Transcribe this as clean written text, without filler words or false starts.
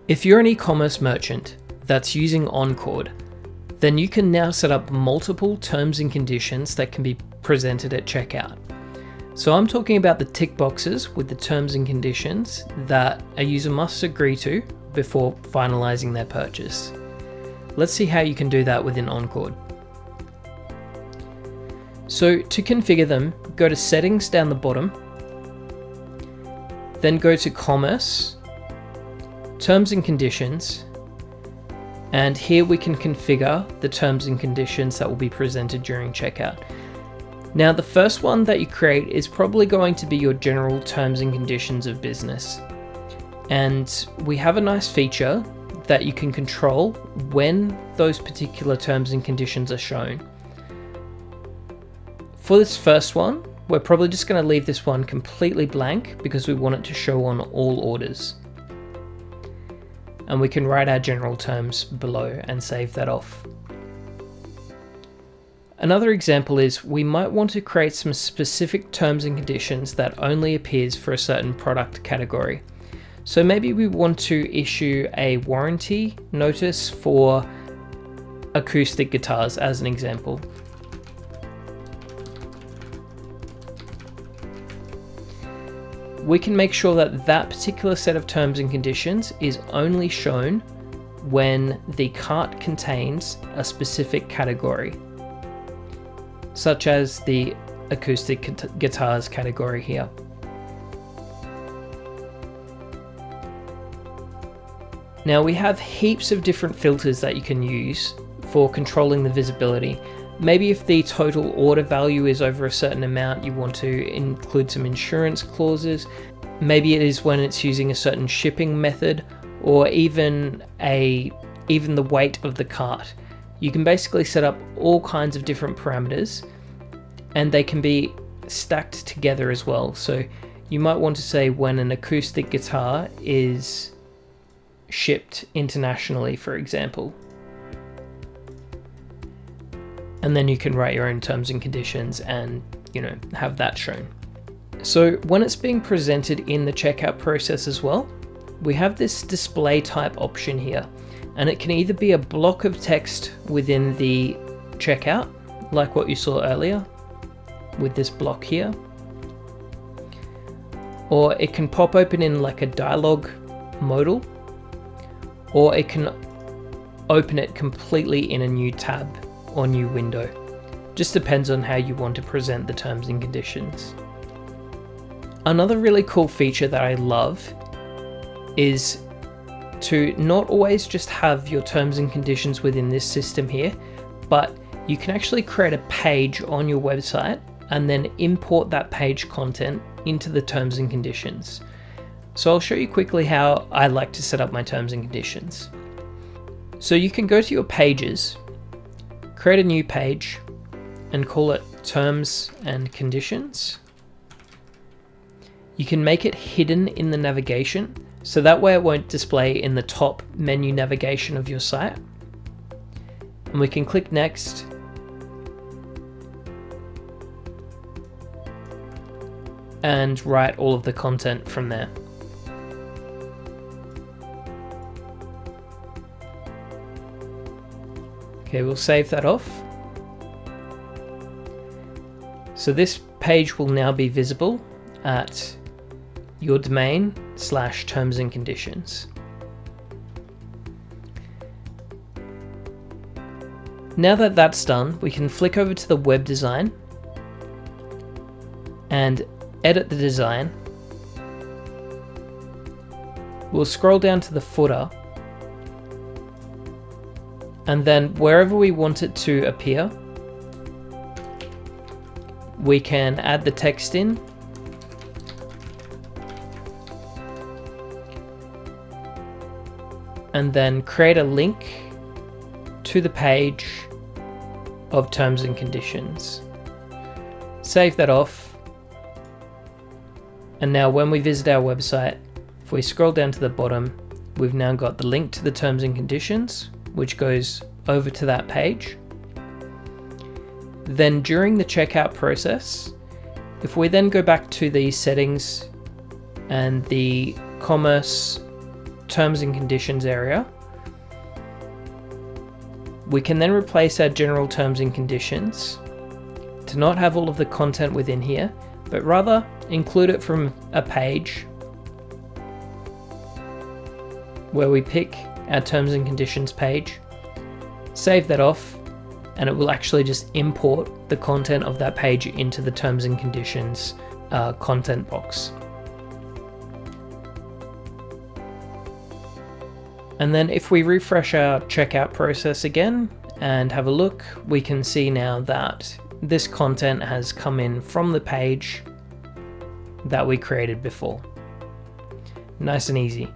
If you're an e-commerce merchant that's using Oncord, then you can now set up multiple terms and conditions that can be presented at checkout. So I'm talking about the tick boxes with the terms and conditions that a user must agree to before finalizing their purchase. Let's see how you can do that within Oncord. So to configure them, go to Settings down the bottom, then go to Commerce, Terms and Conditions, and here we can configure the terms and conditions that will be presented during checkout. Now the first one that you create is probably going to be your general terms and conditions of business. And we have a nice feature that you can control when those particular terms and conditions are shown. For this first one, we're probably just going to leave this one completely blank because we want it to show on all orders. And we can write our general terms below and save that off. Another example is we might want to create some specific terms and conditions that only appears for a certain product category. So maybe we want to issue a warranty notice for acoustic guitars as an example. We can make sure that that particular set of terms and conditions is only shown when the cart contains a specific category, such as the acoustic guitars category here. Now we have heaps of different filters that you can use for controlling the visibility. Maybe if the total order value is over a certain amount, you want to include some insurance clauses. Maybe it is when it's using a certain shipping method, or even the weight of the cart. You can basically set up all kinds of different parameters, and they can be stacked together as well. So you might want to say when an acoustic guitar is shipped internationally, for example. And then you can write your own terms and conditions and, have that shown. So when it's being presented in the checkout process as well, we have this display type option here, and it can either be a block of text within the checkout, like what you saw earlier with this block here, or it can pop open in like a dialog modal, or it can open it completely in a new tab or new window. Just depends on how you want to present the terms and conditions. Another really cool feature that I love is to not always just have your terms and conditions within this system here, but you can actually create a page on your website and then import that page content into the terms and conditions. So I'll show you quickly how I like to set up my terms and conditions. So you can go to your pages, create a new page, and call it Terms and Conditions. You can make it hidden in the navigation, so that way it won't display in the top menu navigation of your site. And we can click Next. And write all of the content from there. Okay, we'll save that off. So this page will now be visible at your domain / terms and conditions. Now that that's done, we can flick over to the web design and edit the design. We'll scroll down to the footer, and then wherever we want it to appear, we can add the text in. And then create a link to the page of terms and conditions. Save that off. And now when we visit our website, if we scroll down to the bottom, we've now got the link to the terms and conditions, which goes over to that page. Then during the checkout process, if we then go back to the settings and the commerce terms and conditions area. We can then replace our general terms and conditions to not have all of the content within here, but rather include it from a page where we pick our terms and conditions page, save that off, and it will actually just import the content of that page into the terms and conditions content box. And then if we refresh our checkout process again and have a look, we can see now that this content has come in from the page that we created before. Nice and easy.